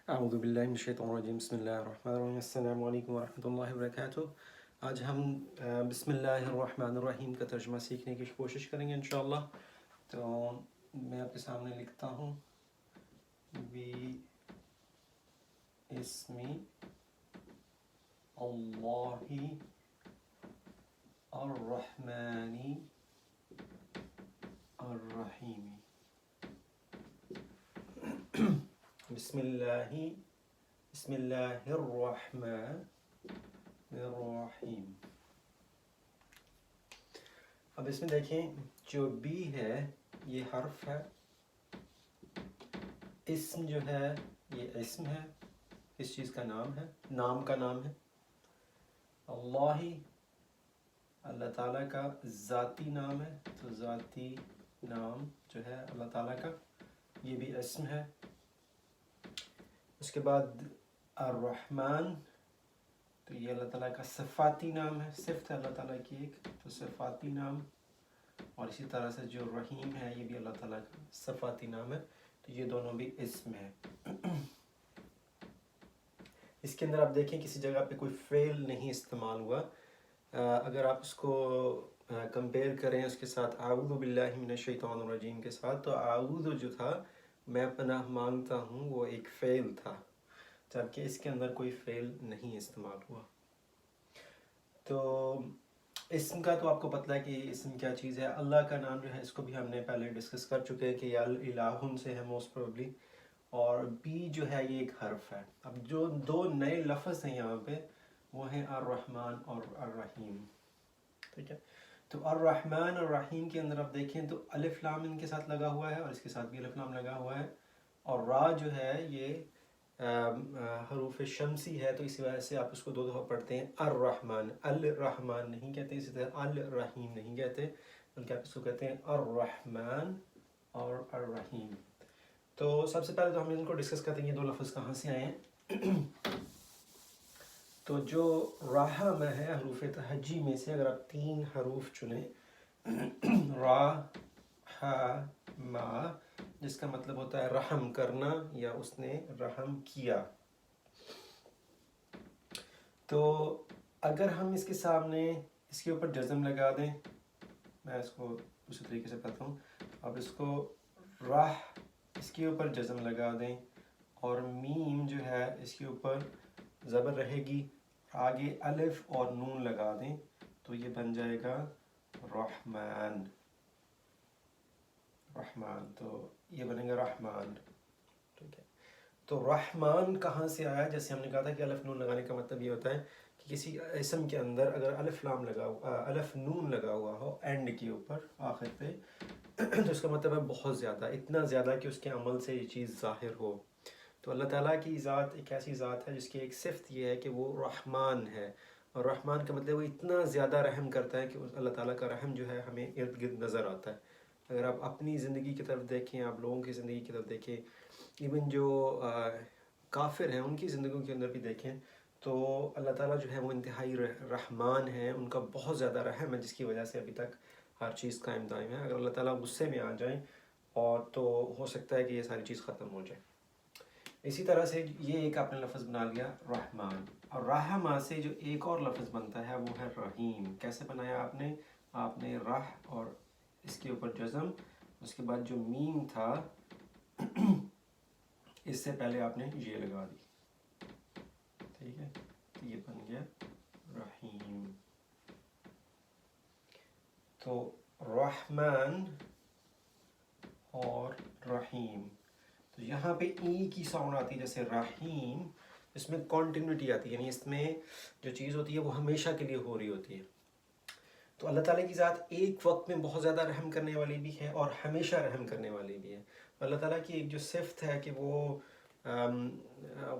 اعوذ باللہ من الشیطان الرجیم بسم اللہ الرحمن الرحیم السلام علیکم ورحمۃ اللہ وبرکاتہ۔ آج ہم بسم اللہ الرحمن الرحیم کا ترجمہ سیکھنے کی کوشش کریں گے انشاءاللہ۔ تو میں آپ کے سامنے لکھتا ہوں بی اسم اللہ الرحمن الرحیم۔ بسم اللہ الرحمن الرحیم۔ اب اس میں دیکھیں جو بی ہے یہ حرف ہے، اسم جو ہے یہ اسم ہے، اس چیز کا نام ہے، نام کا نام ہے۔ اللہ اللہ تعالیٰ کا ذاتی نام ہے، تو ذاتی نام جو ہے اللہ تعالیٰ کا یہ بھی اسم ہے۔ اس کے بعد الرحمن، تو یہ اللہ تعالیٰ کا صفاتی نام ہے، صفت ہے اللہ تعالیٰ کی ایک، تو صفاتی نام۔ اور اسی طرح سے جو رحیم ہے یہ بھی اللہ تعالیٰ کا صفاتی نام ہے، تو یہ دونوں بھی اسم ہے۔ اس کے اندر آپ دیکھیں کسی جگہ پہ کوئی فعل نہیں استعمال ہوا۔ اگر آپ اس کو کمپیئر کریں اس کے ساتھ اعوذ باللہ من الشیطان الرجیم کے ساتھ، تو اعوذ جو تھا میں پناہ مانگتا ہوں وہ ایک فعل تھا، جبکہ اس کے اندر کوئی فعل نہیں استعمال ہوا۔ تو اسم کا تو آپ کو پتہ ہے کہ اسم کیا چیز ہے۔ اللہ کا نام جو ہے اس کو بھی ہم نے پہلے ڈسکس کر چکے ہیں کہ یا الہن سے ہے موسٹ پروبلی، اور بی جو ہے یہ ایک حرف ہے۔ اب جو دو نئے لفظ ہیں یہاں پہ وہ ہیں الرحمن اور الرحیم، ٹھیک ہے۔ تو الرحمن اور الرحیم کے اندر آپ دیکھیں تو الف لام ان کے ساتھ لگا ہوا ہے، اور اس کے ساتھ بھی الف لام لگا ہوا ہے، اور را جو ہے یہ حروف شمسی ہے، تو اسی وجہ سے آپ اس کو دو دفعہ پڑھتے ہیں الرحمن، الرحمن نہیں کہتے، اسی طرح الرحیم نہیں کہتے، بلکہ آپ اس کو کہتے ہیں الرحمن اور الرحیم۔ تو سب سے پہلے تو ہم ان کو ڈسکس کرتے ہیں یہ دو لفظ کہاں سے آئے ہیں۔ تو جو راہ میں ہے حروف تہجی میں سے اگر آپ 3 حروف چنیں، را، ہا، ما، جس کا مطلب ہوتا ہے رحم کرنا یا اس نے رحم کیا، تو اگر ہم اس کے سامنے اس کے اوپر جزم لگا دیں، میں اس کو اسی طریقے سے کرتا ہوں، اب اس کو راہ اس کے اوپر جزم لگا دیں اور میم جو ہے اس کے اوپر زبر رہے گی، آگے الف اور نون لگا دیں، تو یہ بن جائے گا رحمان، رحمان، تو یہ بنے گا رحمان، ٹھیک ہے۔ تو رحمان کہاں سے آیا؟ جیسے ہم نے کہا تھا کہ الف نون لگانے کا مطلب یہ ہوتا ہے کہ کسی اسم کے اندر اگر الف لام لگا ہوا، الف نون لگا ہوا ہو اینڈ کے اوپر آخر پہ، تو اس کا مطلب ہے بہت زیادہ، اتنا زیادہ کہ اس کے عمل سے یہ چیز ظاہر ہو۔ تو اللہ تعالیٰ کی ذات ایک ایسی ذات ہے جس کی ایک صفت یہ ہے کہ وہ رحمان ہے، اور رحمان کا مطلب وہ اتنا زیادہ رحم کرتا ہے کہ اللہ تعالیٰ کا رحم جو ہے ہمیں ارد گرد نظر آتا ہے۔ اگر آپ اپنی زندگی کی طرف دیکھیں، آپ لوگوں کی زندگی کی طرف دیکھیں، ایون جو کافر ہیں ان کی زندگیوں کے اندر بھی دیکھیں، تو اللہ تعالیٰ جو ہے وہ انتہائی رحمان ہیں، ان کا بہت زیادہ رحم ہے، جس کی وجہ سے ابھی تک ہر چیز قائم دائم ہے۔ اگر اللہ تعالیٰ غصے میں آ جائیں اور تو ہو سکتا ہے کہ یہ ساری چیز ختم ہو جائے۔ اسی طرح سے یہ ایک آپ نے لفظ بنا لیا رحمان، اور رحمہ سے جو ایک اور لفظ بنتا ہے وہ ہے رحیم۔ کیسے بنایا آپ نے رح اور اس کے اوپر جزم، اس کے بعد جو میم تھا اس سے پہلے آپ نے یہ لگا دی، ٹھیک ہے، تو یہ بن گیا رحیم۔ تو رحمان اور رحیم، تو یہاں پہ ای کی ساؤنڈ آتی ہے جیسے رحیم، اس میں کنٹینیوٹی آتی ہے، یعنی اس میں جو چیز ہوتی ہے وہ ہمیشہ کے لیے ہو رہی ہوتی ہے۔ تو اللہ تعالیٰ کی ذات ایک وقت میں بہت زیادہ رحم کرنے والی بھی ہے اور ہمیشہ رحم کرنے والی بھی ہے۔ اللہ تعالیٰ کی ایک جو صفت ہے کہ وہ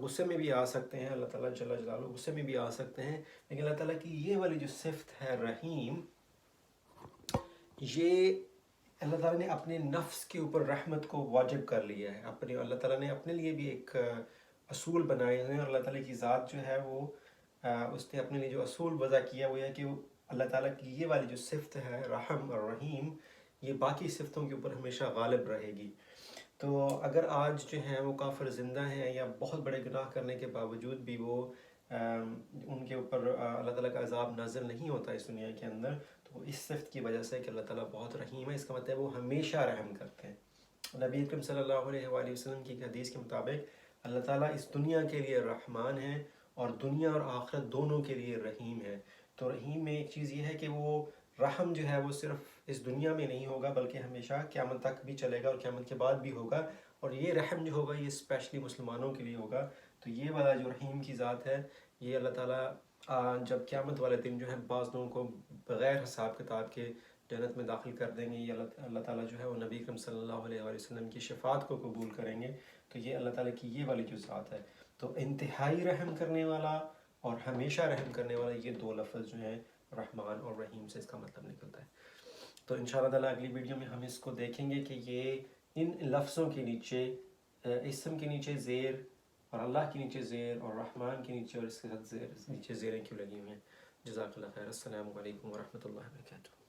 غصے میں بھی آ سکتے ہیں، اللہ تعالیٰ جل جلالہ غصے میں بھی آ سکتے ہیں، لیکن اللہ تعالیٰ کی یہ والی جو صفت ہے رحیم، یہ اللہ تعالیٰ نے اپنے نفس کے اوپر رحمت کو واجب کر لیا ہے، اللہ تعالیٰ نے اپنے لیے بھی ایک اصول بنائے ہیں، اور اللہ تعالیٰ کی ذات جو ہے وہ اس نے اپنے لیے جو اصول وضع کیا وہ یہ کہ اللہ تعالیٰ کی یہ والی جو صفت ہے رحم اور رحیم، یہ باقی صفتوں کے اوپر ہمیشہ غالب رہے گی۔ تو اگر آج جو ہیں وہ کافر زندہ ہیں یا بہت بڑے گناہ کرنے کے باوجود بھی وہ ان کے اوپر اللہ تعالیٰ کا عذاب نازل نہیں ہوتا اس دنیا کے اندر، تو اس صفت کی وجہ سے کہ اللہ تعالیٰ بہت رحیم ہے، اس کا مطلب وہ ہمیشہ رحم کرتے ہیں۔ نبی اکرم صلی اللہ علیہ وآلہ وسلم کی ایک حدیث کے مطابق اللہ تعالیٰ اس دنیا کے لیے رحمان ہے اور دنیا اور آخرت دونوں کے لیے رحیم ہے۔ تو رحیم میں ایک چیز یہ ہے کہ وہ رحم جو ہے وہ صرف اس دنیا میں نہیں ہوگا بلکہ ہمیشہ قیامت تک بھی چلے گا اور قیامت کے بعد بھی ہوگا، اور یہ رحم جو ہوگا یہ اسپیشلی مسلمانوں کے لیے ہوگا۔ تو یہ والا جو رحیم کی ذات ہے، یہ اللہ تعالیٰ جب قیامت والے دن جو ہے بعض لوگوں کو بغیر حساب کتاب کے جنت میں داخل کر دیں گے، یہ اللہ تعالیٰ جو ہے وہ نبی اکرم صلی اللہ علیہ وآلہ وسلم کی شفاعت کو قبول کریں گے۔ تو یہ اللہ تعالیٰ کی یہ والی جو ذات ہے، تو انتہائی رحم کرنے والا اور ہمیشہ رحم کرنے والا، یہ دو لفظ جو ہیں رحمان اور رحیم سے اس کا مطلب نکلتا ہے۔ تو انشاءاللہ تعالیٰ اگلی ویڈیو میں ہم اس کو دیکھیں گے کہ یہ ان لفظوں کے نیچے اسم کے نیچے زیر اور اللہ کے نیچے زیر اور رحمان کے نیچے اور اس کے ساتھ نیچے زیریں کیوں لگی ہوئی ہیں۔ جزاک اللہ خیر۔ السلام علیکم ورحمۃ اللہ وبرکاتہ۔